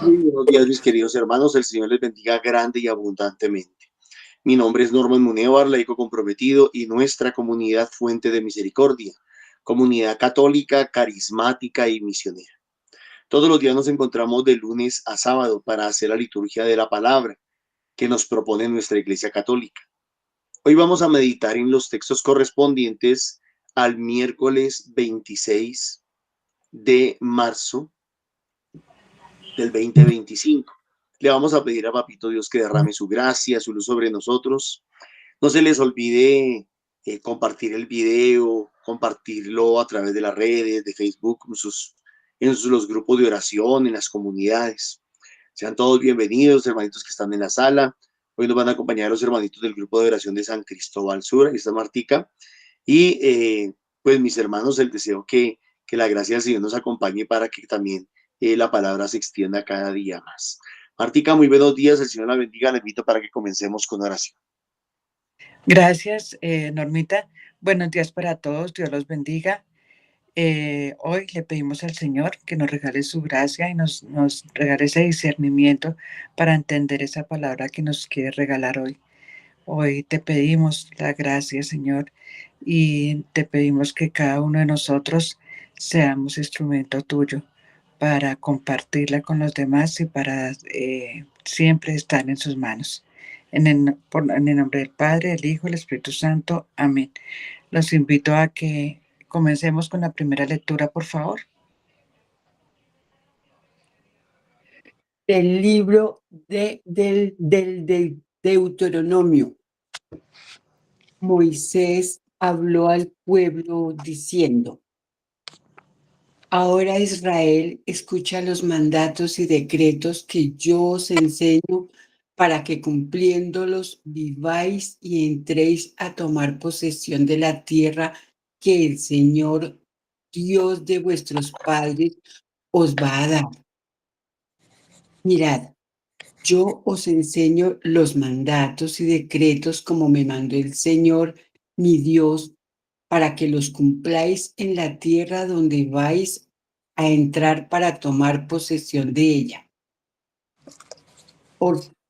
Muy buenos días, mis queridos hermanos. El Señor les bendiga grande y abundantemente. Mi nombre es Norman Munevar, laico comprometido y nuestra comunidad Fuente de Misericordia, comunidad católica, carismática y misionera. Todos los días nos encontramos de lunes a sábado para hacer la liturgia de la palabra que nos propone nuestra Iglesia Católica. Hoy vamos a meditar en los textos correspondientes al miércoles 26 de marzo del 2025. Le vamos a pedir a Papito Dios que derrame su gracia, su luz sobre nosotros. No se les olvide compartir el video, compartirlo a través de las redes, de Facebook, los grupos de oración, en las comunidades. Sean todos bienvenidos, hermanitos que están en la sala. Hoy nos van a acompañar los hermanitos del grupo de oración de San Cristóbal Sur, ahí está Martica. Y pues mis hermanos, el deseo que la gracia del Señor nos acompañe para que también la palabra se extienda cada día más. Martica, muy buenos días, el Señor la bendiga, le invito para que comencemos con oración. Gracias, Normita. Buenos días para todos, Dios los bendiga. Hoy le pedimos al Señor que nos regale su gracia y nos regale ese discernimiento para entender esa palabra que nos quiere regalar hoy. Hoy te pedimos la gracia, Señor, y te pedimos que cada uno de nosotros seamos instrumento tuyo para compartirla con los demás y para siempre estar en sus manos. En el nombre del Padre, del Hijo, del Espíritu Santo. Amén. Los invito a que comencemos con la primera lectura, por favor. El libro del Deuteronomio. Moisés habló al pueblo diciendo: Ahora Israel, escucha los mandatos y decretos que yo os enseño para que cumpliéndolos viváis y entréis a tomar posesión de la tierra que el Señor, Dios de vuestros padres, os va a dar. Mirad, yo os enseño los mandatos y decretos como me mandó el Señor, mi Dios, para que los cumpláis en la tierra donde vais a entrar para tomar posesión de ella.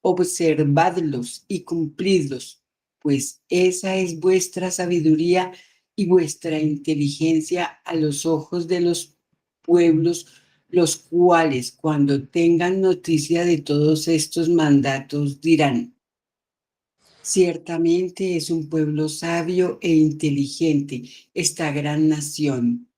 Observadlos y cumplidlos, pues esa es vuestra sabiduría y vuestra inteligencia a los ojos de los pueblos, los cuales cuando tengan noticia de todos estos mandatos dirán: ciertamente es un pueblo sabio e inteligente esta gran nación.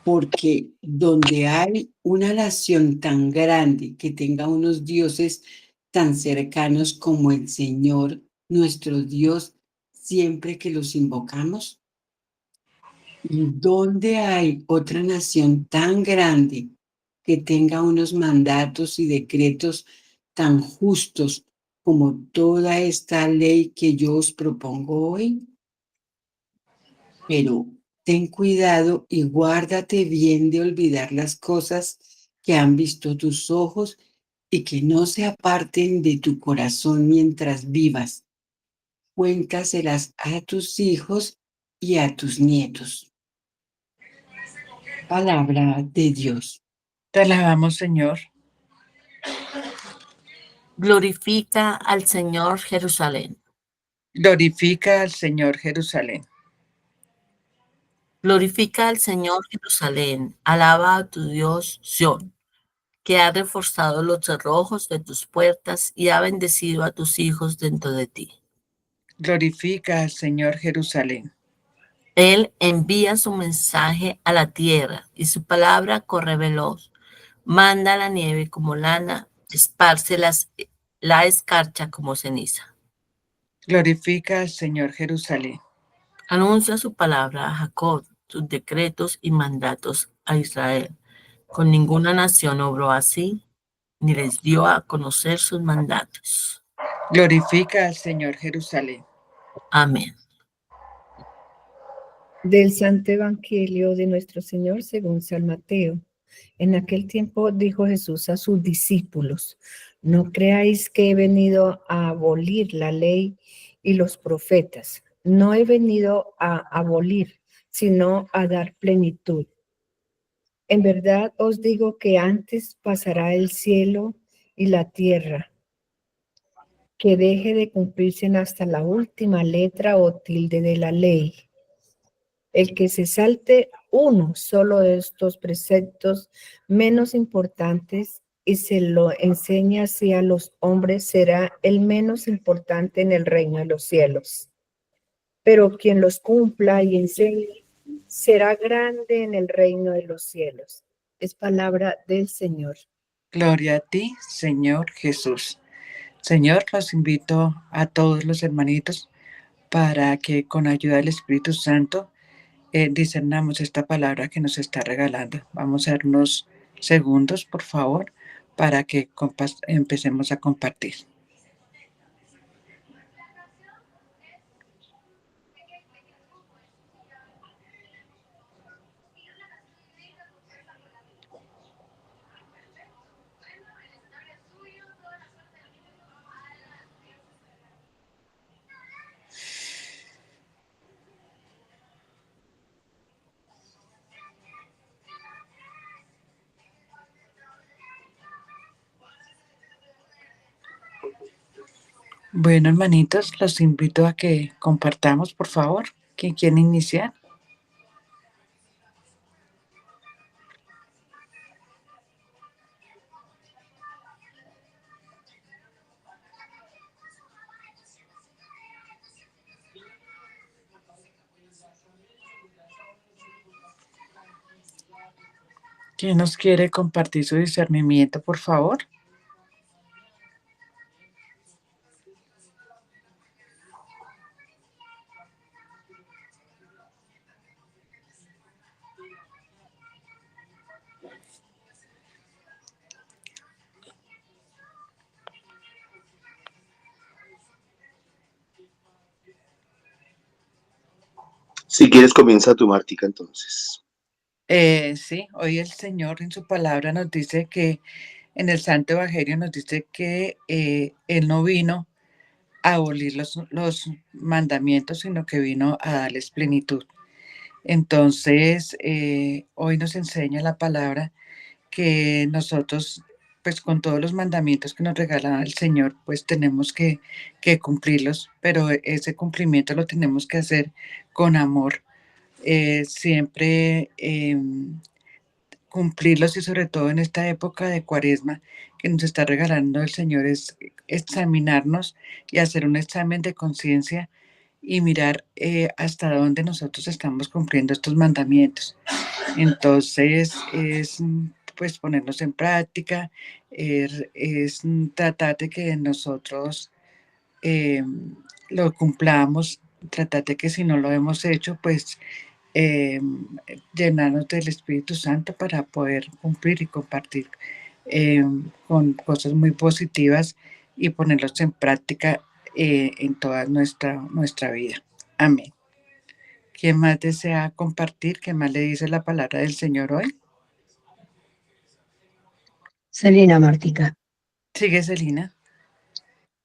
Porque donde hay una nación tan grande que tenga unos dioses tan cercanos como el Señor, nuestro Dios, siempre que los invocamos, y donde hay otra nación tan grande que tenga unos mandatos y decretos tan justos como toda esta ley que yo os propongo hoy. Pero ten cuidado y guárdate bien de olvidar las cosas que han visto tus ojos y que no se aparten de tu corazón mientras vivas. Cuéntaselas a tus hijos y a tus nietos. Palabra de Dios. Te alabamos, Señor. Glorifica al Señor Jerusalén. Glorifica al Señor Jerusalén. Glorifica al Señor Jerusalén. Alaba a tu Dios Sión, que ha reforzado los cerrojos de tus puertas y ha bendecido a tus hijos dentro de ti. Glorifica al Señor Jerusalén. Él envía su mensaje a la tierra y su palabra corre veloz. Manda la nieve como lana, esparce la escarcha como ceniza. Glorifica al Señor Jerusalén. Anuncia su palabra a Jacob, sus decretos y mandatos a Israel. Con ninguna nación obró así, ni les dio a conocer sus mandatos. Glorifica al Señor Jerusalén. Amén. Del Santo Evangelio de nuestro Señor según San Mateo. En aquel tiempo dijo Jesús a sus discípulos: no creáis que he venido a abolir la ley y los profetas. No he venido a abolir, sino a dar plenitud. En verdad os digo que antes pasará el cielo y la tierra, que deje de cumplirse hasta la última letra o tilde de la ley. El que se salte uno solo de estos preceptos menos importantes y se lo enseña así a los hombres, será el menos importante en el reino de los cielos. Pero quien los cumpla y enseñe será grande en el reino de los cielos. Es palabra del Señor. Gloria a ti, Señor Jesús. Señor, los invito a todos los hermanitos para que con ayuda del Espíritu Santo discernamos esta palabra que nos está regalando. Vamos a dar unos segundos, por favor, para que empecemos a compartir. Bueno, hermanitos, los invito a que compartamos, por favor. ¿Quién quiere iniciar? ¿Quién nos quiere compartir su discernimiento, por favor? Si quieres, comienza tu Martica, entonces. Sí, hoy el Señor en su palabra nos dice que en el Santo Evangelio nos dice que Él no vino a abolir los mandamientos, sino que vino a darles plenitud. Entonces, hoy nos enseña la palabra que nosotros, pues con todos los mandamientos que nos regala el Señor, pues tenemos que cumplirlos, pero ese cumplimiento lo tenemos que hacer con amor, siempre cumplirlos, y sobre todo en esta época de Cuaresma que nos está regalando el Señor, es examinarnos y hacer un examen de conciencia y mirar hasta dónde nosotros estamos cumpliendo estos mandamientos. Entonces es pues ponernos en práctica, es tratar de que nosotros eh, lo cumplamos, tratar de que si no lo hemos hecho, pues eh, llenarnos del Espíritu Santo para poder cumplir y compartir con cosas muy positivas y ponerlos en práctica en toda nuestra vida. Amén. ¿Quién más desea compartir? ¿Qué más le dice la palabra del Señor hoy? Celina Martica. Sigue, Celina.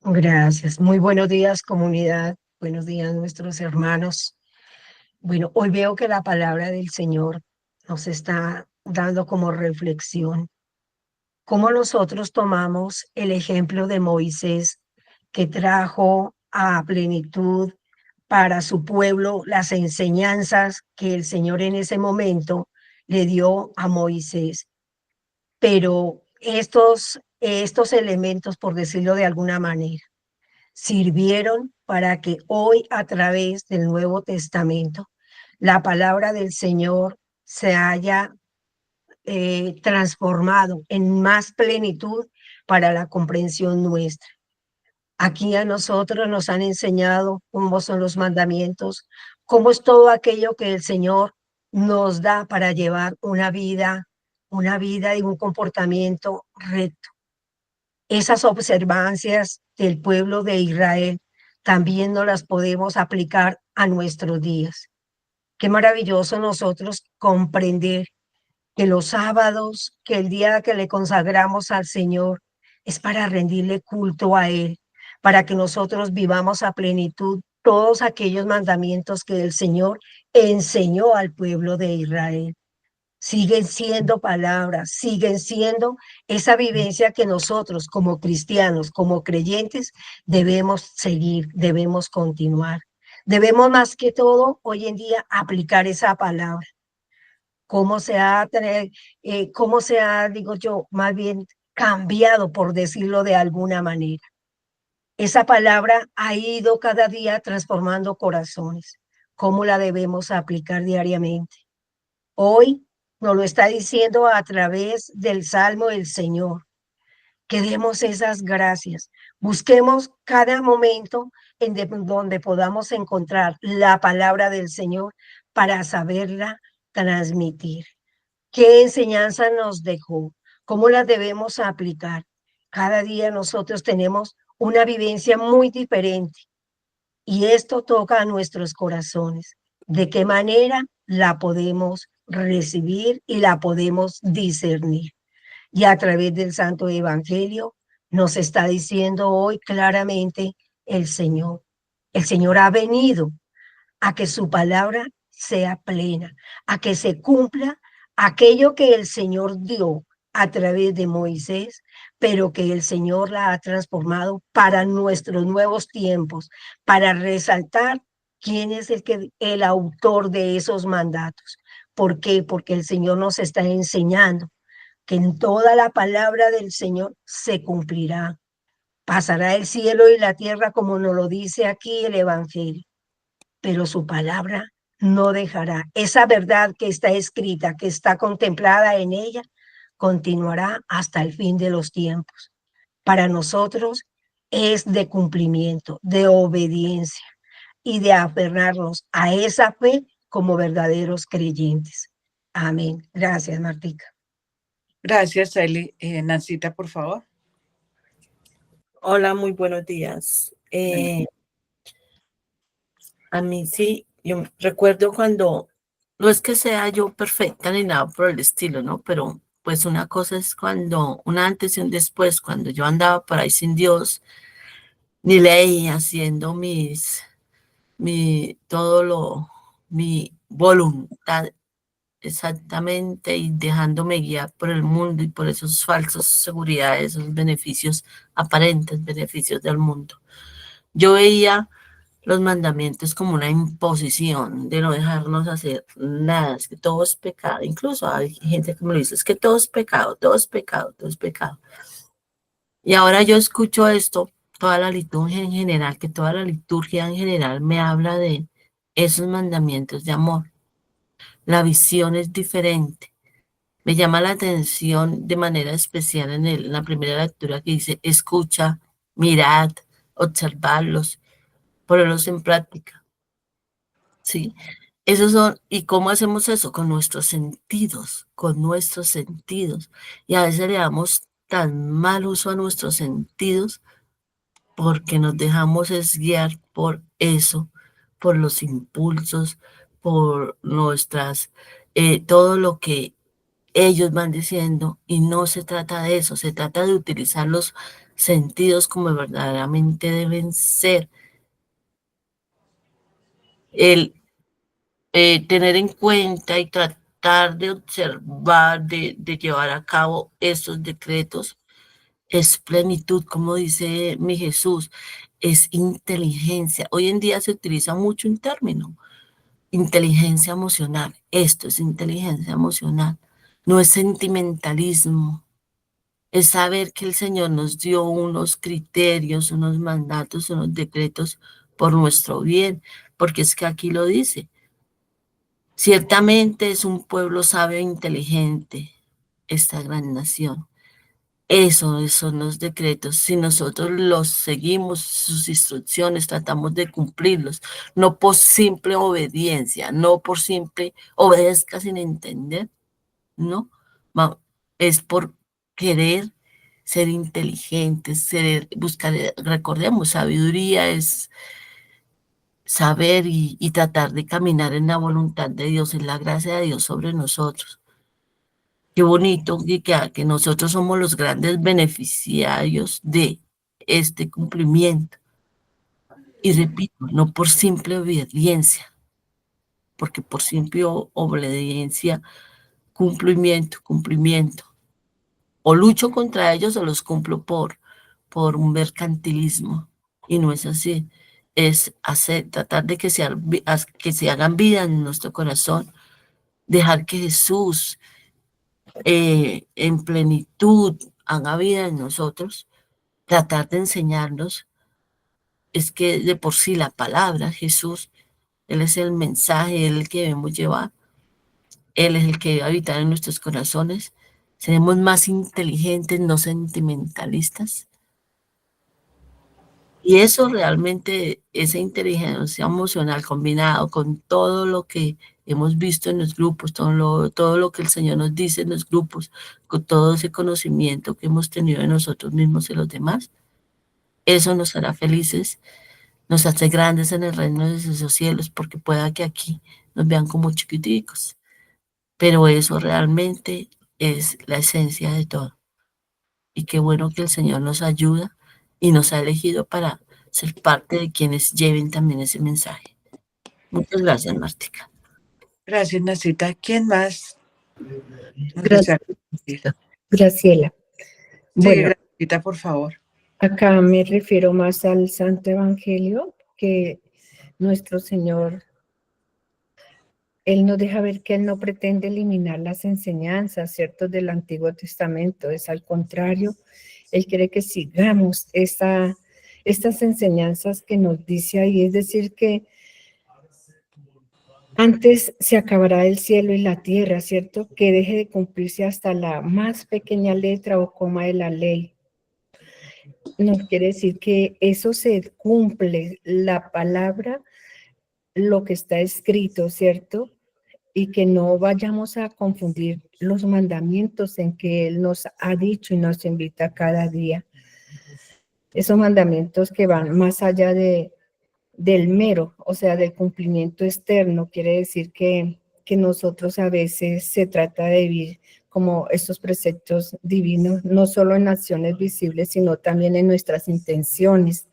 Gracias. Muy buenos días, comunidad. Buenos días, nuestros hermanos. Bueno, hoy veo que la palabra del Señor nos está dando como reflexión cómo nosotros tomamos el ejemplo de Moisés, que trajo a plenitud para su pueblo las enseñanzas que el Señor en ese momento le dio a Moisés. Pero estos elementos, por decirlo de alguna manera, sirvieron para que hoy, a través del Nuevo Testamento, la palabra del Señor se haya transformado en más plenitud para la comprensión nuestra. Aquí a nosotros nos han enseñado cómo son los mandamientos, cómo es todo aquello que el Señor nos da para llevar una vida y un comportamiento recto. Esas observancias del pueblo de Israel también nos las podemos aplicar a nuestros días. Qué maravilloso nosotros comprender que los sábados, que el día que le consagramos al Señor es para rendirle culto a Él, para que nosotros vivamos a plenitud todos aquellos mandamientos que el Señor enseñó al pueblo de Israel. Siguen siendo palabras, siguen siendo esa vivencia que nosotros como cristianos, como creyentes, debemos seguir, debemos continuar. Debemos más que todo hoy en día aplicar esa palabra. Cómo se ha, digo yo, más bien cambiado, por decirlo de alguna manera. Esa palabra ha ido cada día transformando corazones. ¿Cómo la debemos aplicar diariamente? Hoy nos lo está diciendo a través del Salmo del Señor. Que demos esas gracias. Busquemos cada momento donde podamos encontrar la palabra del Señor para saberla transmitir. ¿Qué enseñanza nos dejó? ¿Cómo la debemos aplicar? Cada día nosotros tenemos una vivencia muy diferente y esto toca a nuestros corazones. ¿De qué manera la podemos recibir y la podemos discernir? Y a través del Santo Evangelio nos está diciendo hoy claramente el Señor. El Señor ha venido a que su palabra sea plena, a que se cumpla aquello que el Señor dio a través de Moisés, pero que el Señor la ha transformado para nuestros nuevos tiempos, para resaltar quién es el autor de esos mandatos. ¿Por qué? Porque el Señor nos está enseñando que en toda la palabra del Señor se cumplirá. Pasará el cielo y la tierra como nos lo dice aquí el Evangelio, pero su palabra no dejará. Esa verdad que está escrita, que está contemplada en ella, continuará hasta el fin de los tiempos. Para nosotros es de cumplimiento, de obediencia y de aferrarnos a esa fe como verdaderos creyentes. Amén. Gracias, Martica. Gracias, Eli. Nancita, por favor. Hola, muy buenos días. A mí sí, yo recuerdo cuando, no es que sea yo perfecta ni nada por el estilo, ¿no? Pero pues una cosa es cuando, un antes y un después, cuando yo andaba por ahí sin Dios, ni ley, haciendo mi voluntad exactamente y dejándome guiar por el mundo y por esos falsos seguridades, esos beneficios, aparentes beneficios del mundo. Yo veía los mandamientos como una imposición de no dejarnos hacer nada, es que todo es pecado. Incluso hay gente que me lo dice, es que todo es pecado, todo es pecado, todo es pecado. Y ahora yo escucho esto, toda la liturgia en general, que toda la liturgia en general me habla de esos mandamientos de amor. La visión es diferente. Me llama la atención de manera especial en la primera lectura que dice, escucha, mirad, observarlos, ponerlos en práctica. ¿Sí? Esos son, ¿y cómo hacemos eso? Con nuestros sentidos, con nuestros sentidos. Y a veces le damos tan mal uso a nuestros sentidos porque nos dejamos guiar por eso, por los impulsos, por todo lo que ellos van diciendo, y no se trata de eso, se trata de utilizar los sentidos como verdaderamente deben ser. El tener en cuenta y tratar de observar, de llevar a cabo estos decretos, es plenitud, como dice mi Jesús, es inteligencia. Hoy en día se utiliza mucho un término, inteligencia emocional. Esto es inteligencia emocional, no es sentimentalismo. Es saber que el Señor nos dio unos criterios, unos mandatos, unos decretos por nuestro bien, porque es que aquí lo dice. Ciertamente es un pueblo sabio e inteligente, esta gran nación. Esos son los decretos. Si nosotros los seguimos, sus instrucciones, tratamos de cumplirlos, no por simple obediencia, no por simple obedezca sin entender, ¿no? Es por querer ser inteligentes, buscar, recordemos, sabiduría es saber y tratar de caminar en la voluntad de Dios, en la gracia de Dios sobre nosotros. Qué bonito que nosotros somos los grandes beneficiarios de este cumplimiento. Y repito, no por simple obediencia, porque por simple obediencia, cumplimiento. O lucho contra ellos o los cumplo por un mercantilismo. Y no es así. Es tratar de que se hagan vida en nuestro corazón, dejar que Jesús en plenitud haga vida en nosotros, tratar de enseñarnos. Es que de por sí la palabra, Jesús, Él es el mensaje, Él es el que debemos llevar, Él es el que debe habitar en nuestros corazones. Seremos más inteligentes, no sentimentalistas. Y eso realmente, esa inteligencia emocional combinado con todo lo que hemos visto en los grupos, todo lo que el Señor nos dice en los grupos, con todo ese conocimiento que hemos tenido de nosotros mismos y los demás, eso nos hará felices, nos hace grandes en el reino de esos cielos, porque pueda que aquí nos vean como chiquiticos, pero eso realmente es la esencia de todo. Y qué bueno que el Señor nos ayuda y nos ha elegido para ser parte de quienes lleven también ese mensaje. Muchas gracias, Martica. Gracias, Nacita. ¿Quién más nos desea Gracias, compartir? Graciela. Sí, Bueno, Gracita, por favor. acá me refiero más al Santo Evangelio, que nuestro Señor, Él nos deja ver que Él no pretende eliminar las enseñanzas, ¿cierto?, del Antiguo Testamento. Es al contrario, Él quiere que sigamos estas enseñanzas que nos dice ahí. Es decir, que antes se acabará el cielo y la tierra, ¿cierto?, que deje de cumplirse hasta la más pequeña letra o coma de la ley. Nos quiere decir que eso se cumple, la palabra, lo que está escrito, ¿cierto? Y que no vayamos a confundir los mandamientos en que Él nos ha dicho y nos invita cada día. Esos mandamientos que van más allá del mero, o sea, del cumplimiento externo, quiere decir que nosotros a veces se trata de vivir como estos preceptos divinos, no solo en acciones visibles, sino también en nuestras intenciones,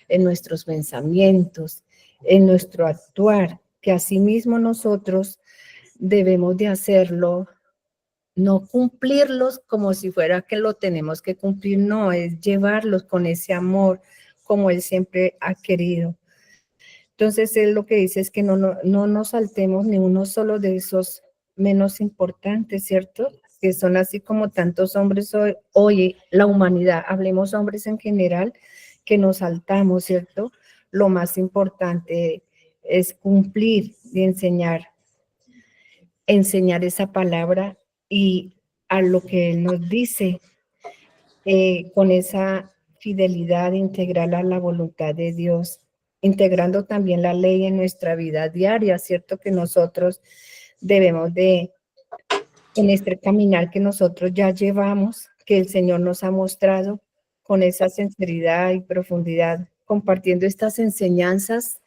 en nuestros pensamientos, en nuestro actuar, que asimismo nosotros debemos de hacerlo, no cumplirlos como si fuera que lo tenemos que cumplir, no, es llevarlos con ese amor como Él siempre ha querido. Entonces, Él lo que dice es que no nos saltemos ni uno solo de esos menos importantes, ¿cierto? Que son así como tantos hombres hoy la humanidad, hablemos hombres en general, que nos saltamos, ¿cierto? Lo más importante es cumplir y enseñar esa palabra y a lo que Él nos dice, con esa fidelidad integral a la voluntad de Dios, integrando también la ley en nuestra vida diaria, ¿cierto? Que nosotros debemos en este caminar que nosotros ya llevamos, que el Señor nos ha mostrado con esa sinceridad y profundidad, compartiendo estas enseñanzas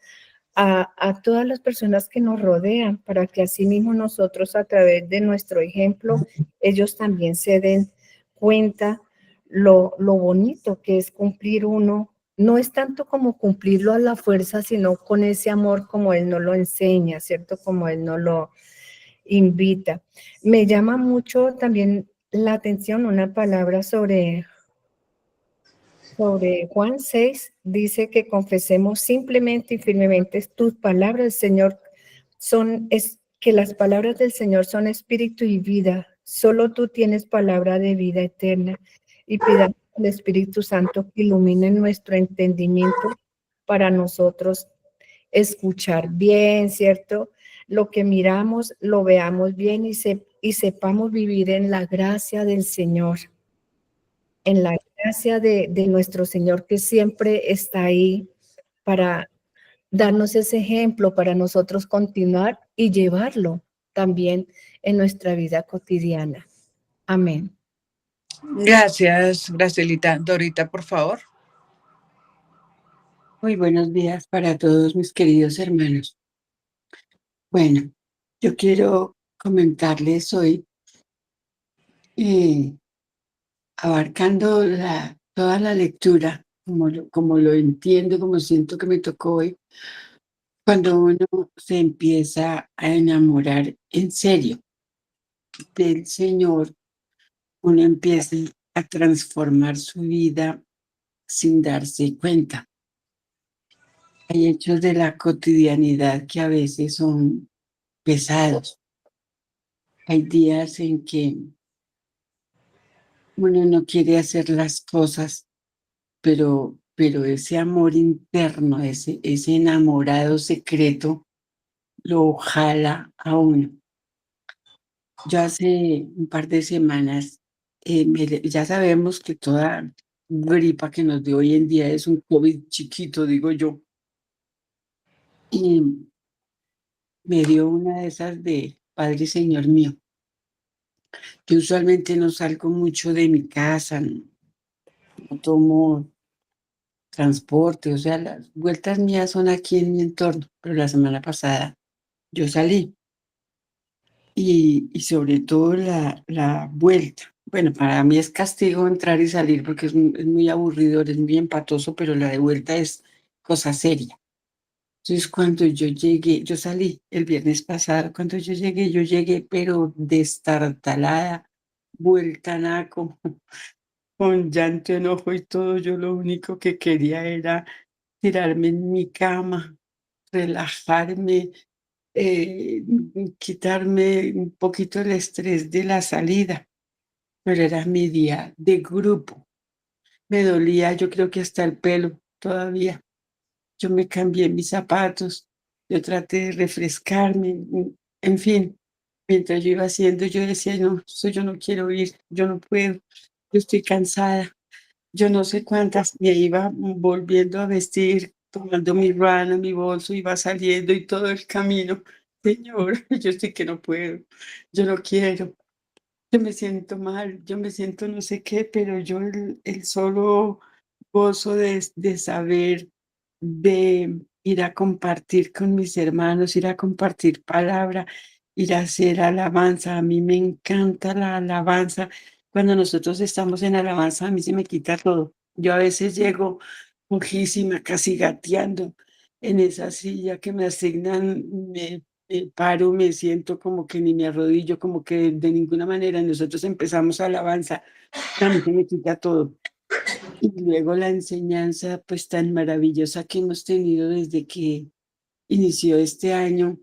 a todas las personas que nos rodean, para que así mismo nosotros a través de nuestro ejemplo, ellos también se den cuenta lo bonito que es cumplir uno. No es tanto como cumplirlo a la fuerza, sino con ese amor como Él nos lo enseña, ¿cierto? Como Él nos lo invita. Me llama mucho también la atención una palabra sobre Juan 6, dice que confesemos simplemente y firmemente tus palabras, Señor, que las palabras del Señor son espíritu y vida. Solo tú tienes palabra de vida eterna, y pidamos al Espíritu Santo que ilumine nuestro entendimiento para nosotros escuchar bien, ¿cierto? Lo que miramos, lo veamos bien y sepamos vivir en la gracia del Señor, en la gracia de nuestro Señor, que siempre está ahí para darnos ese ejemplo, para nosotros continuar y llevarlo también en nuestra vida cotidiana. Amén. Gracias, Gracielita. Dorita, por favor. Muy buenos días para todos mis queridos hermanos. Bueno, yo quiero comentarles hoy, abarcando toda la lectura como lo entiendo, como siento que me tocó hoy, cuando uno se empieza a enamorar en serio del Señor, uno empieza a transformar su vida sin darse cuenta. Hay hechos de la cotidianidad que a veces son pesados. Hay días en que uno no quiere hacer las cosas, pero ese amor interno, ese enamorado secreto, lo jala a uno. Yo hace un par de semanas, ya sabemos que toda gripa que nos dio hoy en día es un COVID chiquito, digo yo, y me dio una de esas de Padre y Señor mío. Yo usualmente no salgo mucho de mi casa, no tomo transporte, o sea, las vueltas mías son aquí en mi entorno, pero la semana pasada yo salí y sobre todo la vuelta. Bueno, para mí es castigo entrar y salir porque es muy aburridor, es muy empatoso, pero la de vuelta es cosa seria. Entonces, cuando yo llegué, yo salí el viernes pasado, cuando yo llegué, pero destartalada, vuelta nada, con llanto, enojo y todo. Yo lo único que quería era tirarme en mi cama, relajarme, quitarme un poquito el estrés de la salida, pero era mi día de grupo. Me dolía, yo creo que hasta el pelo todavía. Yo me cambié mis zapatos, yo traté de refrescarme, en fin. Mientras yo iba haciendo, yo decía, no, eso yo no quiero ir, yo no puedo, yo estoy cansada. Yo no sé cuántas, me iba volviendo a vestir, tomando mi rana, mi bolso, iba saliendo y todo el camino. Señor, yo sé que no puedo, yo no quiero, yo me siento mal, yo me siento no sé qué, pero yo el solo gozo de saber, de ir a compartir con mis hermanos, ir a compartir palabra, ir a hacer alabanza. A mí me encanta la alabanza. Cuando nosotros estamos en alabanza, a mí se me quita todo. Yo a veces llego cojísima, casi gateando en esa silla que me asignan, me paro, me siento como que ni me arrodillo, como que de ninguna manera nosotros empezamos alabanza, a mí se me quita todo. Y luego la enseñanza pues tan maravillosa que hemos tenido desde que inició este año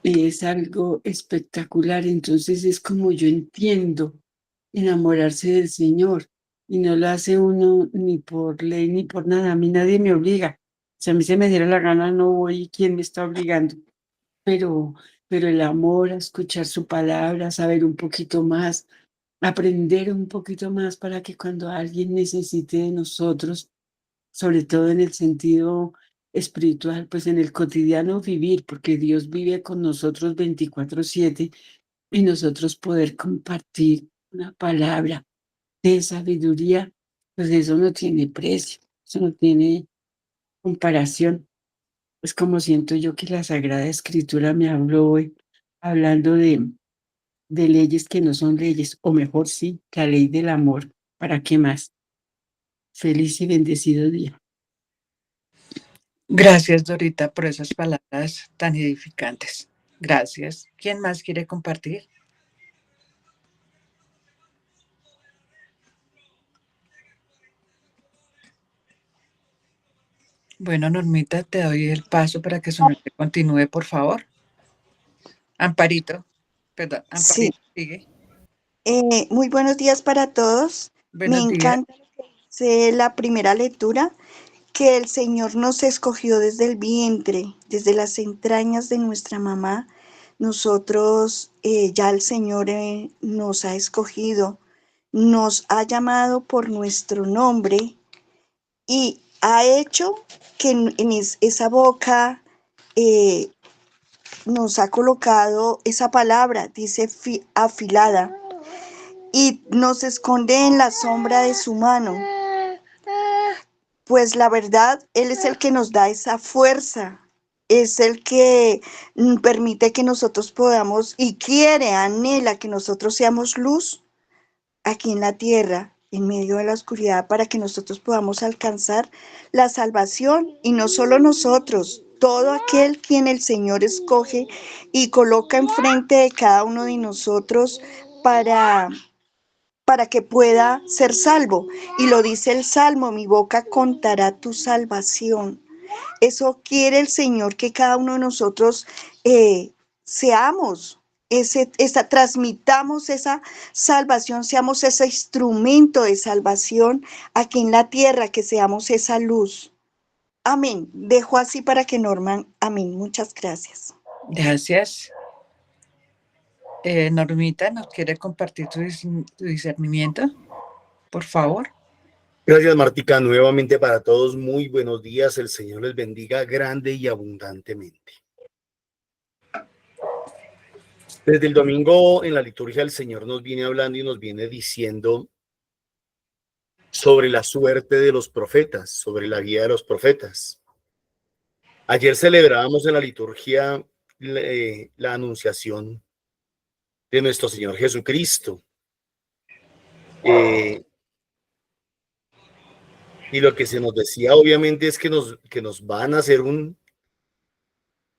es algo espectacular. Entonces es como yo entiendo enamorarse del Señor y no lo hace uno ni por ley ni por nada. A mí nadie me obliga. Si a mí se me diera la gana no voy, ¿quién me está obligando? Pero, pero el amor a escuchar su palabra, saber un poquito más, aprender un poquito más para que cuando alguien necesite de nosotros, sobre todo en el sentido espiritual, pues en el cotidiano vivir, porque Dios vive con nosotros 24/7 y nosotros poder compartir una palabra de sabiduría, pues eso no tiene precio, eso no tiene comparación. Es como siento yo que la Sagrada Escritura me habló hoy, hablando de leyes que no son leyes, o mejor sí, la ley del amor. ¿Para qué más? Feliz y bendecido día. Gracias, Dorita, por esas palabras tan edificantes. Gracias. ¿Quién más quiere compartir? Bueno, Normita, te doy el paso para que su merced continúe, por favor. Amparito, perdón, Sí, Amparito, sigue. muy buenos días para todos. Me Buenos días. encanta la primera lectura, que el Señor nos escogió desde el vientre, desde las entrañas de nuestra mamá. Nosotros, ya el Señor nos ha escogido, nos ha llamado por nuestro nombre y ha hecho que esa boca eh, nos ha colocado esa palabra, dice afilada, y nos esconde en la sombra de su mano. Pues la verdad, Él es el que nos da esa fuerza, es el que permite que nosotros podamos y quiere, anhela que nosotros seamos luz aquí en la tierra. en medio de la oscuridad para que nosotros podamos alcanzar la salvación y no solo nosotros, todo aquel quien el Señor escoge y coloca enfrente de cada uno de nosotros para que pueda ser salvo. Y lo dice el Salmo, mi boca contará tu salvación. Eso quiere el Señor, que cada uno de nosotros seamos, transmitamos esa salvación, seamos ese instrumento de salvación aquí en la tierra, que seamos esa luz. Amén. Dejo así para que Norman, amén. Muchas gracias. Gracias. Normita, ¿nos quiere compartir tu discernimiento? Por favor. Gracias, Martica. Nuevamente para todos, muy buenos días. El Señor les bendiga grande y abundantemente. Desde el domingo en la liturgia el Señor nos viene hablando y nos viene diciendo sobre la suerte de los profetas, sobre la vida de los profetas. Ayer celebrábamos en la liturgia la anunciación de nuestro Señor Jesucristo. Y lo que se nos decía obviamente es que nos va a nacer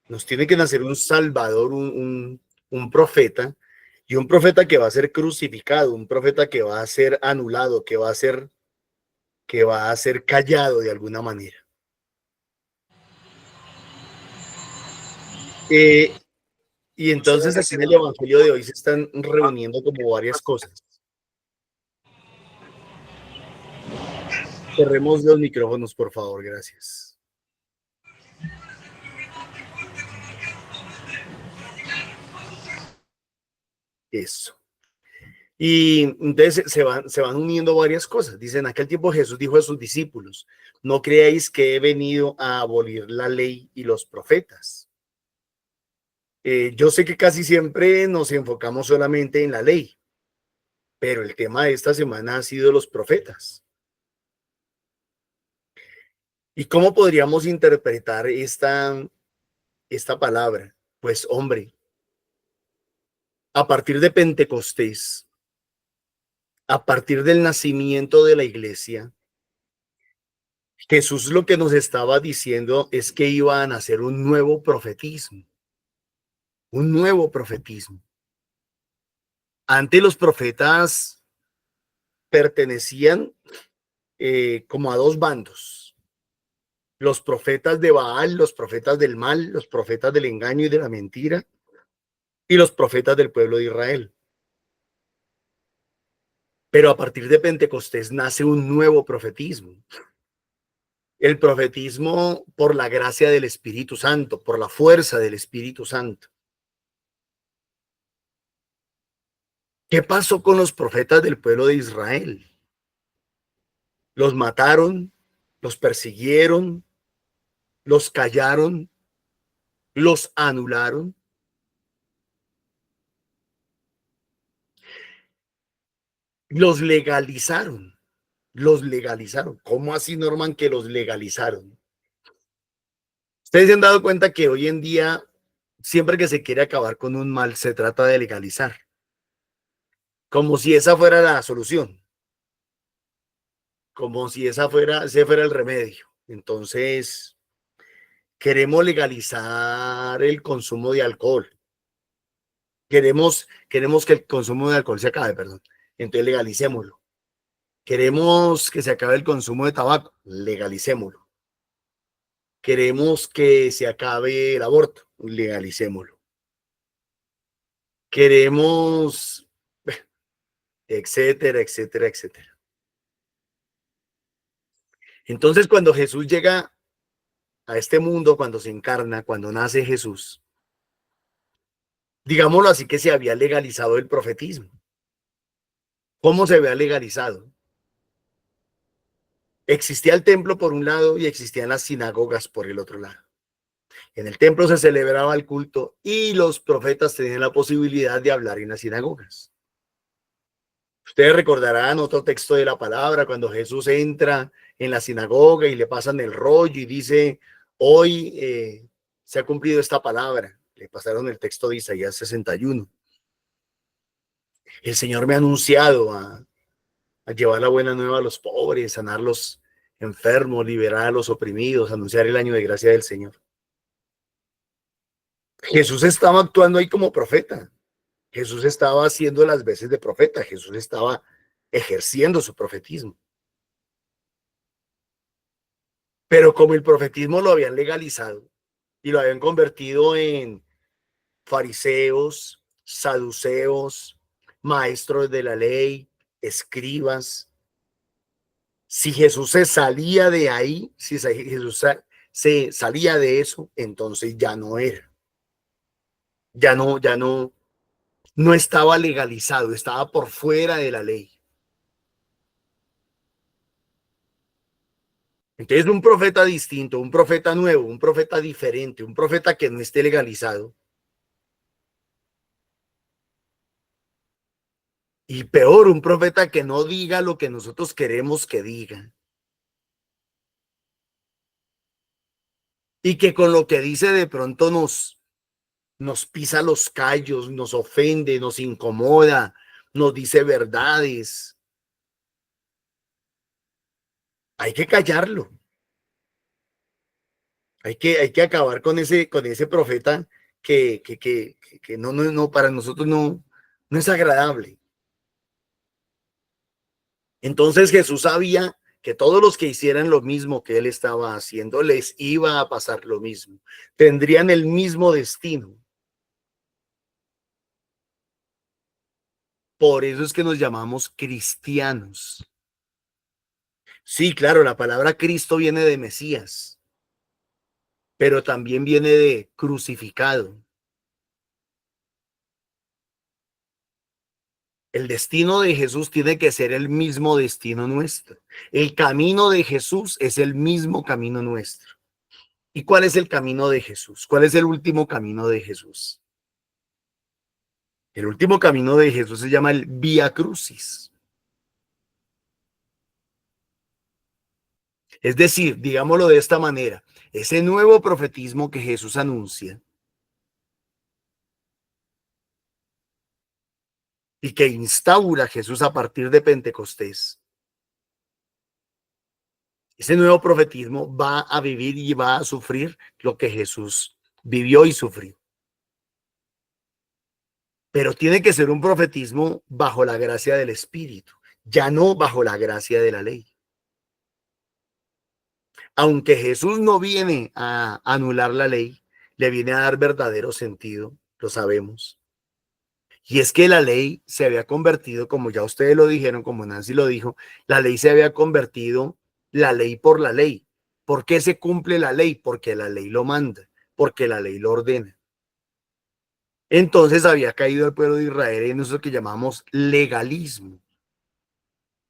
nos tiene que nacer un Salvador, un profeta, y un profeta que va a ser crucificado, un profeta que va a ser anulado, que va a ser callado de alguna manera. Y entonces aquí en el Evangelio de hoy se están reuniendo como varias cosas. Cerremos los micrófonos, por favor, gracias. Eso. Y entonces se van uniendo varias cosas. Dicen, en aquel tiempo Jesús dijo a sus discípulos, no creáis que he venido a abolir la ley y los profetas. Yo sé que casi siempre nos enfocamos solamente en la ley, pero el tema de esta semana ha sido los profetas. ¿Y cómo podríamos interpretar esta palabra? Pues, hombre, a partir de Pentecostés, a partir del nacimiento de la iglesia, Jesús lo que nos estaba diciendo es que iba a nacer un nuevo profetismo. Un nuevo profetismo. Antes los profetas pertenecían como a dos bandos. Los profetas de Baal, los profetas del mal, los profetas del engaño y de la mentira, y los profetas del pueblo de Israel. Pero a partir de Pentecostés nace un nuevo profetismo. El profetismo por la gracia del Espíritu Santo, por la fuerza del Espíritu Santo. ¿Qué pasó con los profetas del pueblo de Israel? Los mataron, los persiguieron, los callaron, los anularon. Los legalizaron. Los legalizaron. ¿Cómo así, Norman, que los legalizaron? Ustedes se han dado cuenta que hoy en día, siempre que se quiere acabar con un mal, se trata de legalizar. Como si esa fuera la solución. Como si ese fuera el remedio. Entonces, queremos legalizar el consumo de alcohol. Queremos que el consumo de alcohol se acabe, perdón. Entonces, legalicémoslo. Queremos que se acabe el consumo de tabaco. Legalicémoslo. Queremos que se acabe el aborto. Legalicémoslo. Queremos, etcétera, etcétera, etcétera. Entonces, cuando Jesús llega a este mundo, cuando se encarna, cuando nace Jesús, digámoslo así, que se había legalizado el profetismo. ¿Cómo se había legalizado? Existía el templo por un lado y existían las sinagogas por el otro lado. En el templo se celebraba el culto y los profetas tenían la posibilidad de hablar en las sinagogas. Ustedes recordarán otro texto de la palabra cuando Jesús entra en la sinagoga y le pasan el rollo y dice, hoy se ha cumplido esta palabra. Le pasaron el texto de Isaías 61. El Señor me ha anunciado a llevar la buena nueva a los pobres, sanar los enfermos, liberar a los oprimidos, anunciar el año de gracia del Señor. Jesús estaba actuando ahí como profeta. Jesús estaba haciendo las veces de profeta. Jesús estaba ejerciendo su profetismo. Pero como el profetismo lo habían legalizado y lo habían convertido en fariseos, saduceos, maestros de la ley, escribas, si Jesús se salía de ahí, si Jesús se salía de eso, entonces ya no era. Ya no estaba legalizado, estaba por fuera de la ley. Entonces un profeta distinto, un profeta nuevo, un profeta diferente, un profeta que no esté legalizado. Y peor, un profeta que no diga lo que nosotros queremos que diga. Y que con lo que dice de pronto nos pisa los callos, nos ofende, nos incomoda, nos dice verdades. Hay que callarlo. Hay que acabar con ese profeta que no, para nosotros no es agradable. Entonces Jesús sabía que todos los que hicieran lo mismo que él estaba haciendo, les iba a pasar lo mismo. Tendrían el mismo destino. Por eso es que nos llamamos cristianos. Sí, claro, la palabra Cristo viene de Mesías, pero también viene de crucificado. El destino de Jesús tiene que ser el mismo destino nuestro. El camino de Jesús es el mismo camino nuestro. ¿Y cuál es el camino de Jesús? ¿Cuál es el último camino de Jesús? El último camino de Jesús se llama el Vía Crucis. Es decir, digámoslo de esta manera, ese nuevo profetismo que Jesús anuncia y que instaura Jesús a partir de Pentecostés, ese nuevo profetismo va a vivir y va a sufrir lo que Jesús vivió y sufrió. Pero tiene que ser un profetismo bajo la gracia del Espíritu, ya no bajo la gracia de la ley. Aunque Jesús no viene a anular la ley, le viene a dar verdadero sentido, lo sabemos. Y es que la ley se había convertido, como ya ustedes lo dijeron, como Nancy lo dijo, la ley se había convertido la ley por la ley. ¿Por qué se cumple la ley? Porque la ley lo manda, porque la ley lo ordena. Entonces había caído el pueblo de Israel en eso que llamamos legalismo.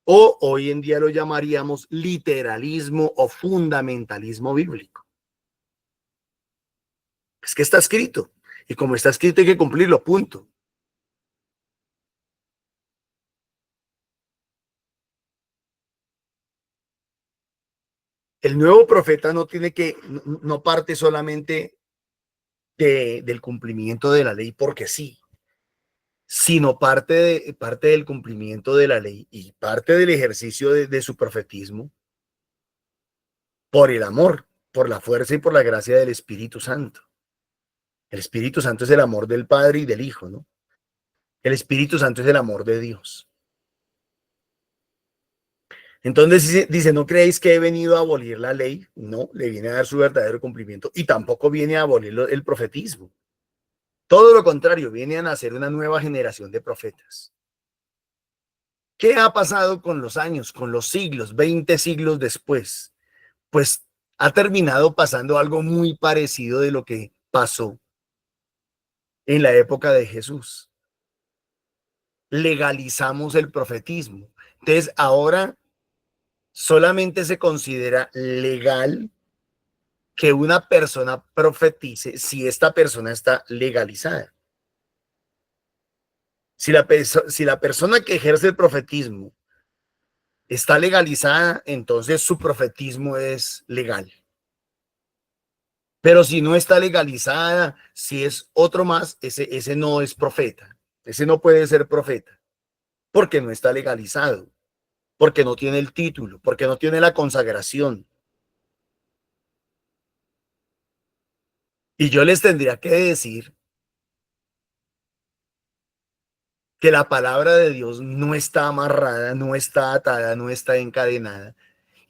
O hoy en día lo llamaríamos literalismo o fundamentalismo bíblico. Es que está escrito. Y como está escrito hay que cumplirlo, punto. El nuevo profeta no parte solamente del cumplimiento de la ley porque sí, sino parte del cumplimiento de la ley y parte del ejercicio de su profetismo por el amor, por la fuerza y por la gracia del Espíritu Santo. El Espíritu Santo es el amor del Padre y del Hijo, ¿no? El Espíritu Santo es el amor de Dios. Entonces dice, ¿no creéis que he venido a abolir la ley? No, le viene a dar su verdadero cumplimiento y tampoco viene a abolir el profetismo. Todo lo contrario, viene a nacer una nueva generación de profetas. ¿Qué ha pasado con los años, con los siglos, 20 siglos después? Pues ha terminado pasando algo muy parecido de lo que pasó en la época de Jesús. Legalizamos el profetismo. Entonces ahora solamente se considera legal que una persona profetice si esta persona está legalizada. Si la persona que ejerce el profetismo está legalizada, entonces su profetismo es legal. Pero si no está legalizada, si es otro más, ese no es profeta. Ese no puede ser profeta porque no está legalizado. porque no tiene el título, porque no tiene la consagración. Y yo les tendría que decir que la palabra de Dios no está amarrada, no está atada, no está encadenada,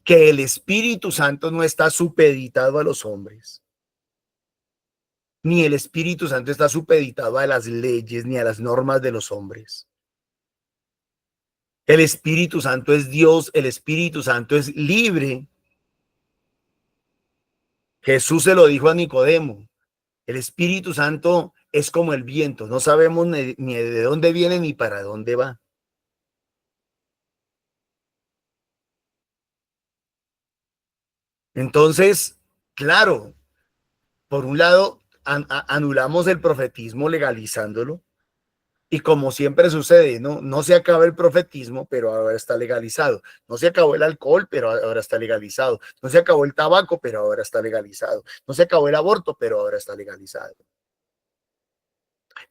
que el Espíritu Santo no está supeditado a los hombres, ni el Espíritu Santo está supeditado a las leyes ni a las normas de los hombres. El Espíritu Santo es Dios, el Espíritu Santo es libre. Jesús se lo dijo a Nicodemo, el Espíritu Santo es como el viento, no sabemos ni de dónde viene ni para dónde va. Entonces, claro, por un lado, anulamos el profetismo legalizándolo, y como siempre sucede, no se acaba el profetismo, pero ahora está legalizado. No se acabó el alcohol, pero ahora está legalizado. No se acabó el tabaco, pero ahora está legalizado. No se acabó el aborto, pero ahora está legalizado.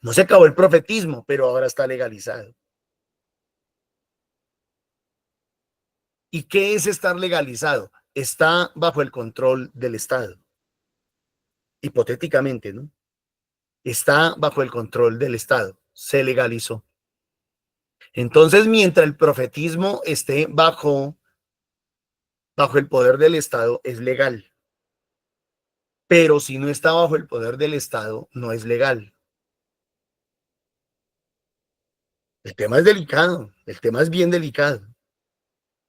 No se acabó el profetismo, pero ahora está legalizado. ¿Y qué es estar legalizado? Está bajo el control del Estado. Hipotéticamente, ¿no? Está bajo el control del Estado. Se legalizó. Entonces, mientras el profetismo esté bajo el poder del Estado, es legal. Pero si no está bajo el poder del Estado, no es legal. El tema es delicado, el tema es bien delicado,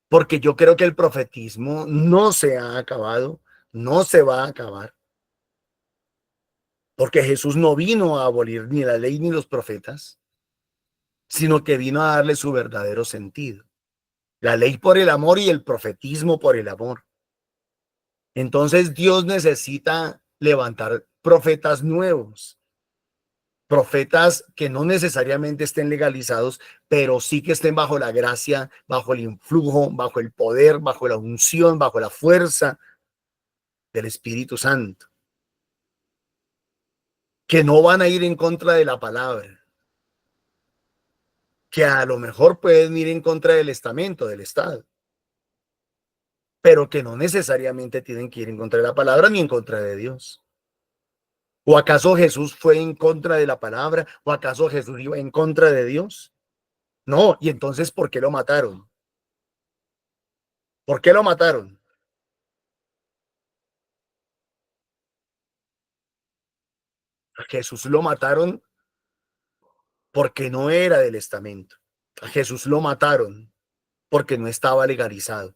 porque yo creo que el profetismo no se ha acabado, no se va a acabar, porque Jesús no vino a abolir ni la ley ni los profetas, sino que vino a darle su verdadero sentido. La ley por el amor y el profetismo por el amor. Entonces Dios necesita levantar profetas nuevos, profetas que no necesariamente estén legalizados, pero sí que estén bajo la gracia, bajo el influjo, bajo el poder, bajo la unción, bajo la fuerza del Espíritu Santo, que no van a ir en contra de la palabra, que a lo mejor pueden ir en contra del estamento, del Estado, pero que no necesariamente tienen que ir en contra de la palabra ni en contra de Dios. ¿O acaso Jesús fue en contra de la palabra? ¿O acaso Jesús iba en contra de Dios? No, y entonces, ¿por qué lo mataron? ¿Por qué lo mataron? A Jesús lo mataron porque no era del estamento. A Jesús lo mataron porque no estaba legalizado.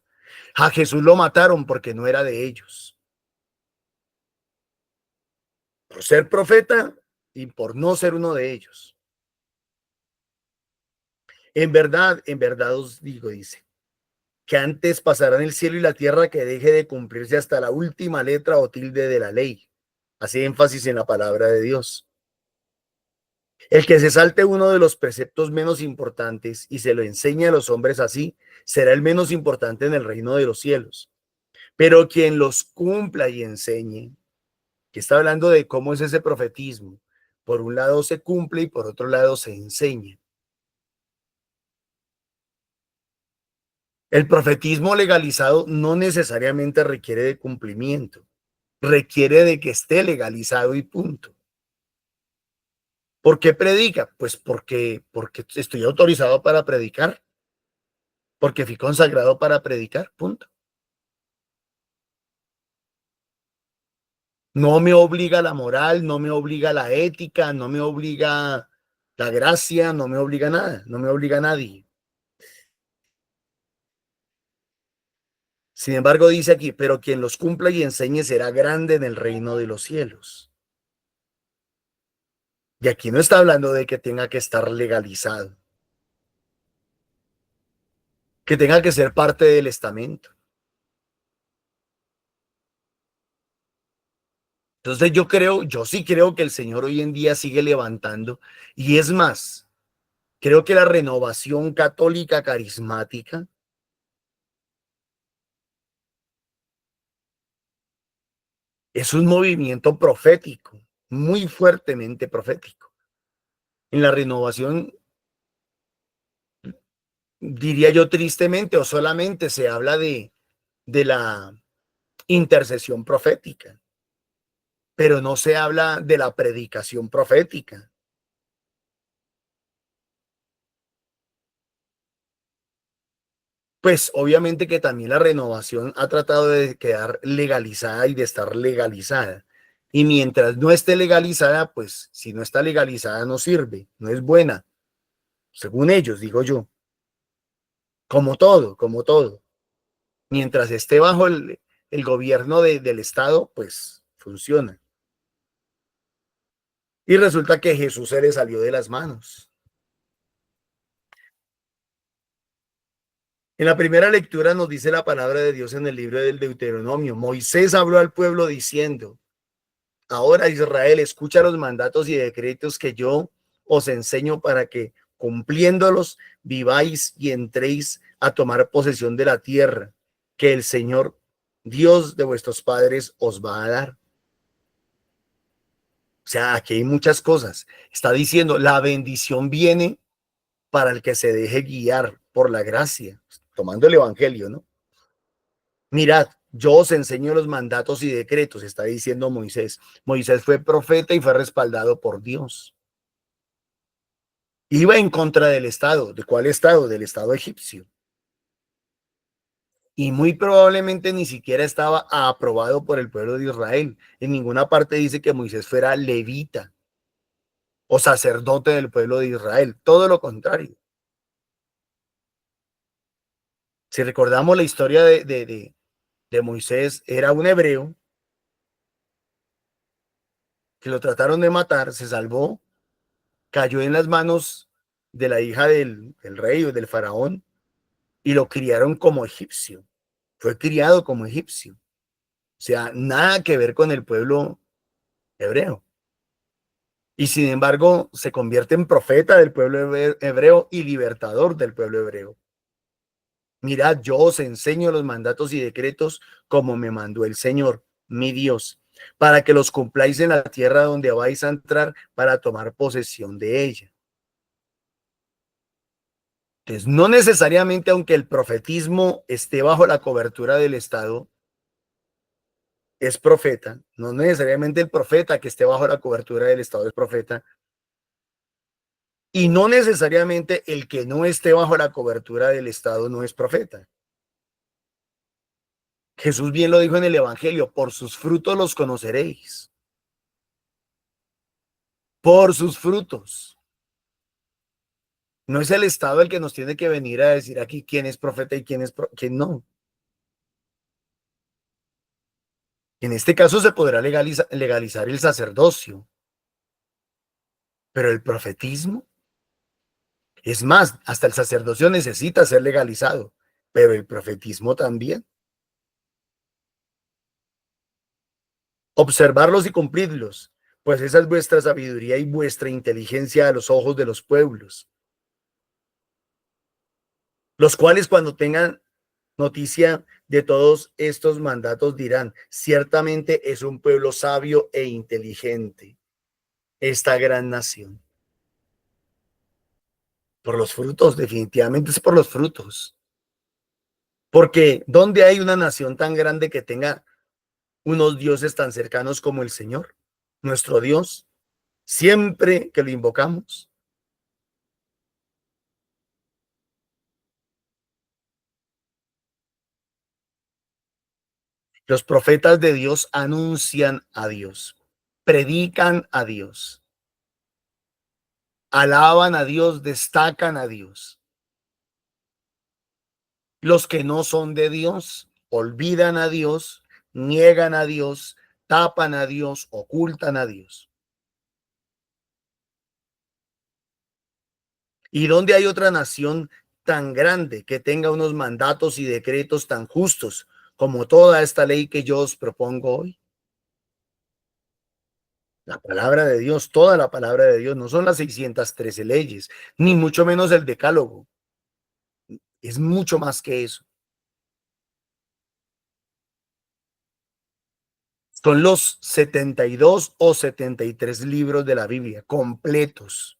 A Jesús lo mataron porque no era de ellos. Por ser profeta y por no ser uno de ellos. En verdad os digo, dice, que antes pasarán el cielo y la tierra que deje de cumplirse hasta la última letra o tilde de la ley. Hace énfasis en la palabra de Dios. El que se salte uno de los preceptos menos importantes y se lo enseñe a los hombres así, será el menos importante en el reino de los cielos. Pero quien los cumpla y enseñe, que está hablando de cómo es ese profetismo, por un lado se cumple y por otro lado se enseña. El profetismo legalizado no necesariamente requiere de cumplimiento, requiere de que esté legalizado y punto. ¿Por qué predica? Pues porque estoy autorizado para predicar, porque fui consagrado para predicar, punto. No me obliga la moral, no me obliga la ética, no me obliga la gracia, no me obliga nada, no me obliga a nadie. Sin embargo, dice aquí, pero quien los cumpla y enseñe será grande en el reino de los cielos. Y aquí no está hablando de que tenga que estar legalizado, que tenga que ser parte del estamento. Entonces yo sí creo que el Señor hoy en día sigue levantando, y es más, creo que la renovación católica carismática es un movimiento profético, muy fuertemente profético. En la renovación diría yo tristemente, o solamente se habla de la intercesión profética, pero no se habla de la predicación profética. Pues obviamente que también la renovación ha tratado de quedar legalizada y de estar legalizada. Y mientras no esté legalizada, pues si no está legalizada no sirve, no es buena, según ellos, digo yo. Como todo, como todo. Mientras esté bajo el gobierno del Estado, pues funciona. Y resulta que Jesús se le salió de las manos. En la primera lectura nos dice la palabra de Dios en el libro del Deuteronomio. Moisés habló al pueblo diciendo: ahora Israel, escucha los mandatos y decretos que yo os enseño para que, cumpliéndolos, viváis y entréis a tomar posesión de la tierra que el Señor, Dios de vuestros padres, os va a dar. O sea, aquí hay muchas cosas. Está diciendo, la bendición viene para el que se deje guiar por la gracia, tomando el evangelio, ¿no? Mirad, yo os enseño los mandatos y decretos, está diciendo Moisés. Moisés fue profeta y fue respaldado por Dios. Iba en contra del Estado. ¿De cuál Estado? Del Estado egipcio. Y muy probablemente ni siquiera estaba aprobado por el pueblo de Israel. En ninguna parte dice que Moisés fuera levita o sacerdote del pueblo de Israel. Todo lo contrario. Si recordamos la historia de Moisés, era un hebreo que lo trataron de matar, se salvó, cayó en las manos de la hija del rey o del faraón y lo criaron como egipcio. Fue criado como egipcio. O sea, nada que ver con el pueblo hebreo. Y sin embargo, se convierte en profeta del pueblo hebreo y libertador del pueblo hebreo. Mirad, yo os enseño los mandatos y decretos como me mandó el Señor, mi Dios, para que los cumpláis en la tierra donde vais a entrar para tomar posesión de ella. Entonces, no necesariamente, aunque el profetismo esté bajo la cobertura del Estado, es profeta. No necesariamente el profeta que esté bajo la cobertura del Estado es profeta. Y no necesariamente el que no esté bajo la cobertura del Estado no es profeta. Jesús bien lo dijo en el Evangelio, por sus frutos los conoceréis. Por sus frutos. No es el Estado el que nos tiene que venir a decir aquí quién es profeta y quién no. En este caso se podrá legalizar el sacerdocio, pero el profetismo, es más, hasta el sacerdocio necesita ser legalizado, pero el profetismo también. Observarlos y cumplirlos, pues esa es vuestra sabiduría y vuestra inteligencia a los ojos de los pueblos, los cuales cuando tengan noticia de todos estos mandatos dirán, ciertamente es un pueblo sabio e inteligente, esta gran nación. Por los frutos, definitivamente es por los frutos. Porque ¿dónde hay una nación tan grande que tenga unos dioses tan cercanos como el Señor, nuestro Dios, siempre que lo invocamos? Los profetas de Dios anuncian a Dios, predican a Dios, alaban a Dios, destacan a Dios. Los que no son de Dios olvidan a Dios, niegan a Dios, tapan a Dios, ocultan a Dios. ¿Y dónde hay otra nación tan grande que tenga unos mandatos y decretos tan justos como toda esta ley que yo os propongo hoy? La palabra de Dios, toda la palabra de Dios, no son las 613 leyes, ni mucho menos el decálogo. Es mucho más que eso. Son los 72 o 73 libros de la Biblia completos.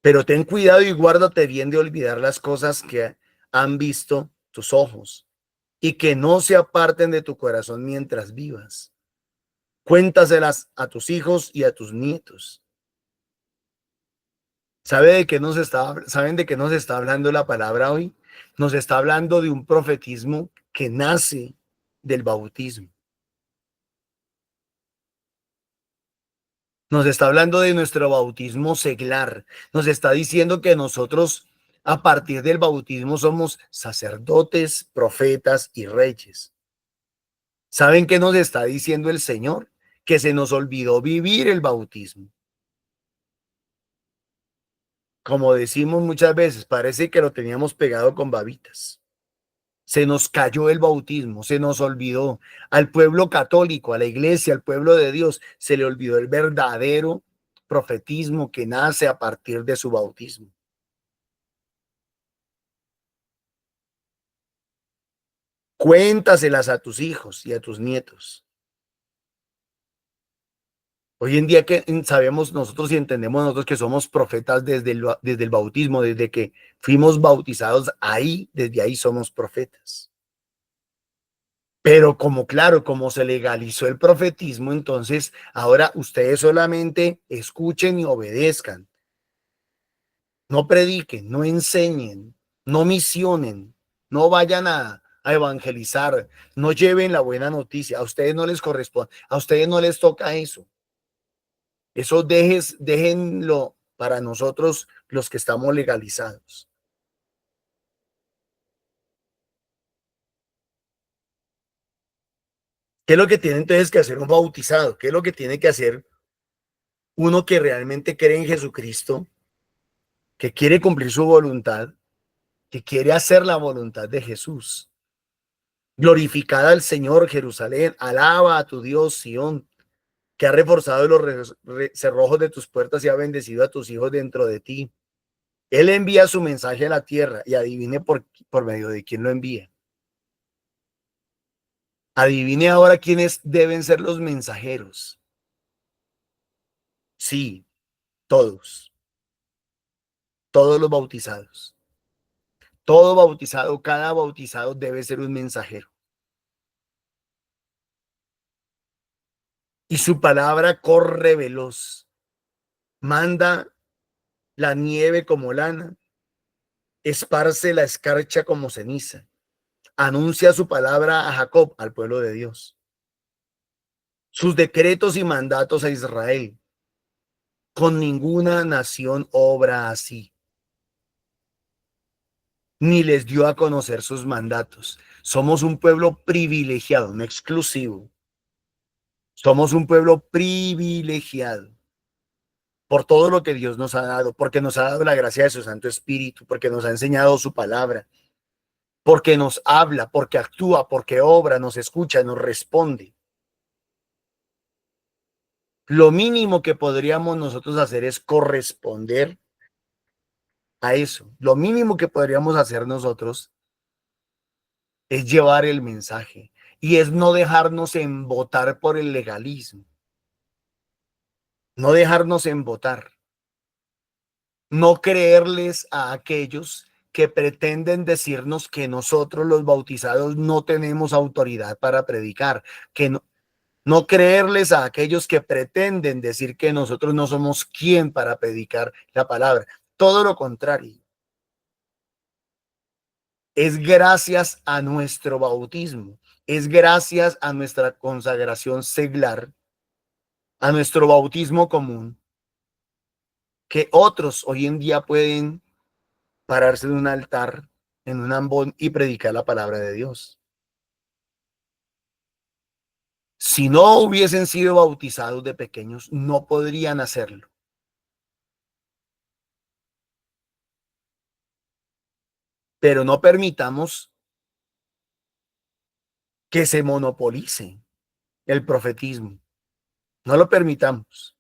Pero ten cuidado y guárdate bien de olvidar las cosas que han visto tus ojos y que no se aparten de tu corazón mientras vivas. Cuéntaselas a tus hijos y a tus nietos. ¿Saben de qué nos está hablando la palabra hoy? Nos está hablando de un profetismo que nace del bautismo. Nos está hablando de nuestro bautismo seglar. Nos está diciendo que nosotros, a partir del bautismo, somos sacerdotes, profetas y reyes. ¿Saben qué nos está diciendo el Señor? Que se nos olvidó vivir el bautismo. Como decimos muchas veces, parece que lo teníamos pegado con babitas. Se nos cayó el bautismo, se nos olvidó. Al pueblo católico, a la iglesia, al pueblo de Dios, se le olvidó el verdadero profetismo que nace a partir de su bautismo. Cuéntaselas a tus hijos y a tus nietos. Hoy en día que sabemos nosotros y entendemos nosotros que somos profetas desde el bautismo, desde que fuimos bautizados, desde ahí somos profetas. Pero como se legalizó el profetismo, entonces ahora ustedes solamente escuchen y obedezcan. No prediquen, no enseñen, no misionen, no vayan a evangelizar, no lleven la buena noticia. A ustedes no les corresponde, a ustedes no les toca eso. Eso déjenlo para nosotros los que estamos legalizados. ¿Qué es lo que tiene entonces que hacer un bautizado? ¿Qué es lo que tiene que hacer uno que realmente cree en Jesucristo, que quiere cumplir su voluntad, que quiere hacer la voluntad de Jesús? Glorificada al Señor, Jerusalén, alaba a tu Dios, Sión, que ha reforzado los cerrojos de tus puertas y ha bendecido a tus hijos dentro de ti. Él envía su mensaje a la tierra y adivine por medio de quién lo envía. Adivine ahora quiénes deben ser los mensajeros. Sí, todos los bautizados. Todo bautizado, cada bautizado debe ser un mensajero. Y su palabra corre veloz. Manda la nieve como lana, esparce la escarcha como ceniza. Anuncia su palabra a Jacob, al pueblo de Dios. Sus decretos y mandatos a Israel. Con ninguna nación obra así. Ni les dio a conocer sus mandatos. Somos un pueblo privilegiado, no exclusivo. Somos un pueblo privilegiado por todo lo que Dios nos ha dado, porque nos ha dado la gracia de su Santo Espíritu, porque nos ha enseñado su palabra, porque nos habla, porque actúa, porque obra, nos escucha, nos responde. Lo mínimo que podríamos nosotros hacer es corresponder a eso. Lo mínimo que podríamos hacer nosotros es llevar el mensaje y es no dejarnos embotar por el legalismo. No dejarnos embotar. No creerles a aquellos que pretenden decirnos que nosotros los bautizados no tenemos autoridad para predicar, que no creerles a aquellos que pretenden decir que nosotros no somos quien para predicar la palabra. Todo lo contrario. Es gracias a nuestro bautismo, es gracias a nuestra consagración seglar, a nuestro bautismo común, que otros hoy en día pueden pararse en un altar, en un ambón y predicar la palabra de Dios. Si no hubiesen sido bautizados de pequeños, no podrían hacerlo. Pero no permitamos que se monopolice el profetismo. No lo permitamos.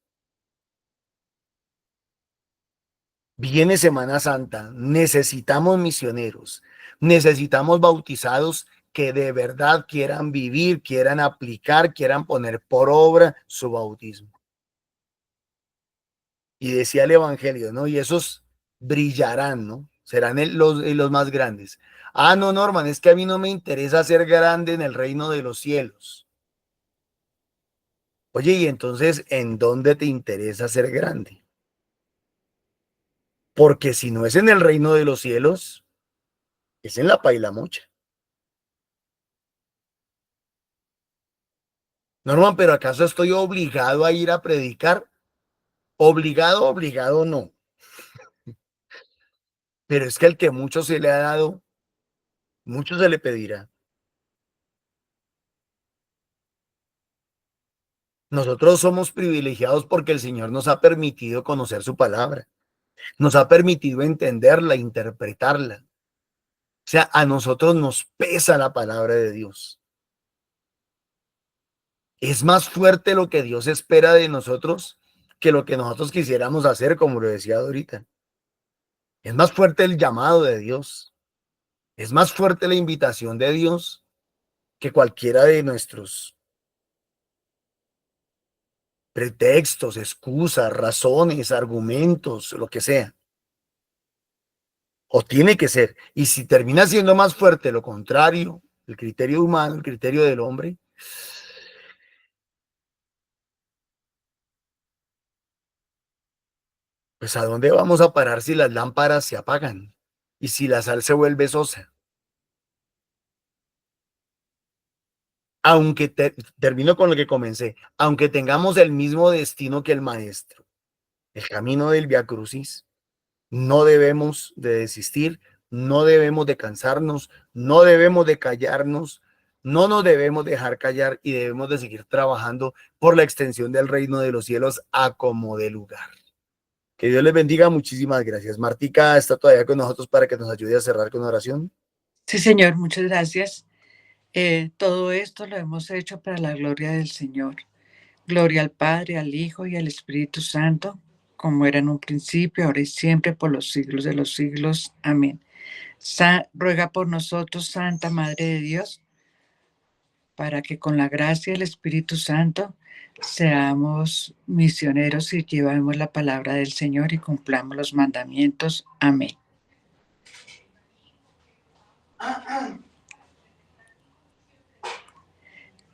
Viene Semana Santa, necesitamos misioneros, necesitamos bautizados que de verdad quieran vivir, quieran aplicar, quieran poner por obra su bautismo. Y decía el Evangelio, ¿no? Y esos brillarán, ¿no? Serán los más grandes. Ah, no, Norman, es que a mí no me interesa ser grande en el reino de los cielos. Oye, y entonces, ¿en dónde te interesa ser grande? Porque si no es en el reino de los cielos, es en la paila mocha. Norman, pero ¿acaso estoy obligado a ir a predicar? Obligado, obligado no. Pero es que al que mucho se le ha dado, mucho se le pedirá. Nosotros somos privilegiados porque el Señor nos ha permitido conocer su palabra, nos ha permitido entenderla, interpretarla. O sea, a nosotros nos pesa la palabra de Dios. Es más fuerte lo que Dios espera de nosotros que lo que nosotros quisiéramos hacer, como lo decía ahorita. Es más fuerte el llamado de Dios. Es más fuerte la invitación de Dios que cualquiera de nuestros pretextos, excusas, razones, argumentos, lo que sea. O tiene que ser. Y si termina siendo más fuerte lo contrario, el criterio humano, el criterio del hombre, pues ¿a dónde vamos a parar si las lámparas se apagan y si la sal se vuelve sosa? Aunque termino con lo que comencé, aunque tengamos el mismo destino que el maestro, el camino del Vía Crucis, no debemos de desistir, no debemos de cansarnos, no debemos de callarnos, no nos debemos dejar callar y debemos de seguir trabajando por la extensión del reino de los cielos a como de lugar. Que Dios les bendiga, muchísimas gracias. Martica está todavía con nosotros para que nos ayude a cerrar con oración. Sí, Señor, muchas gracias. Todo esto lo hemos hecho para la gloria del Señor. Gloria al Padre, al Hijo y al Espíritu Santo, como era en un principio, ahora y siempre, por los siglos de los siglos. Amén. Ruega por nosotros, Santa Madre de Dios, para que con la gracia del Espíritu Santo seamos misioneros y llevemos la palabra del Señor y cumplamos los mandamientos. Amén.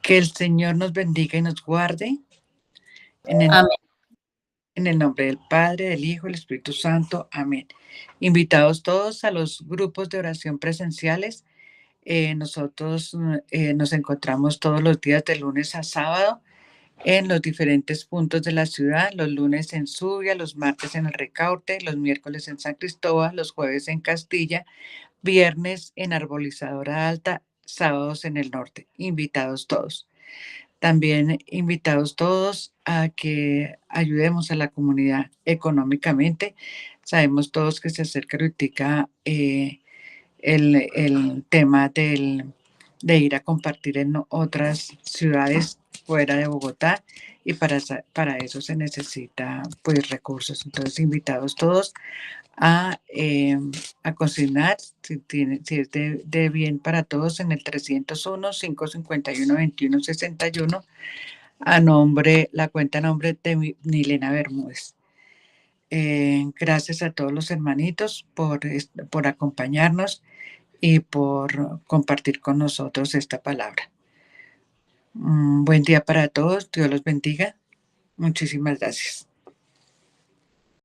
Que el Señor nos bendiga y nos guarde. Amén. En el nombre del Padre, del Hijo y del Espíritu Santo. Amén. Invitados todos a los grupos de oración presenciales. Nosotros nos encontramos todos los días de lunes a sábado en los diferentes puntos de la ciudad, los lunes en Zubia, los martes en el Recaute, los miércoles en San Cristóbal, los jueves en Castilla, viernes en Arbolizadora Alta, sábados en el norte. Invitados todos. También invitados todos a que ayudemos a la comunidad económicamente. Sabemos todos que se acerca ahorita el tema de ir a compartir en otras ciudades fuera de Bogotá y para eso se necesita pues recursos. Entonces invitados todos a consignar, si es de bien para todos, en el 301-551-2161 la cuenta a nombre de Nilena Bermúdez. Gracias a todos los hermanitos por acompañarnos y por compartir con nosotros esta palabra. Buen día para todos, Dios los bendiga. Muchísimas gracias.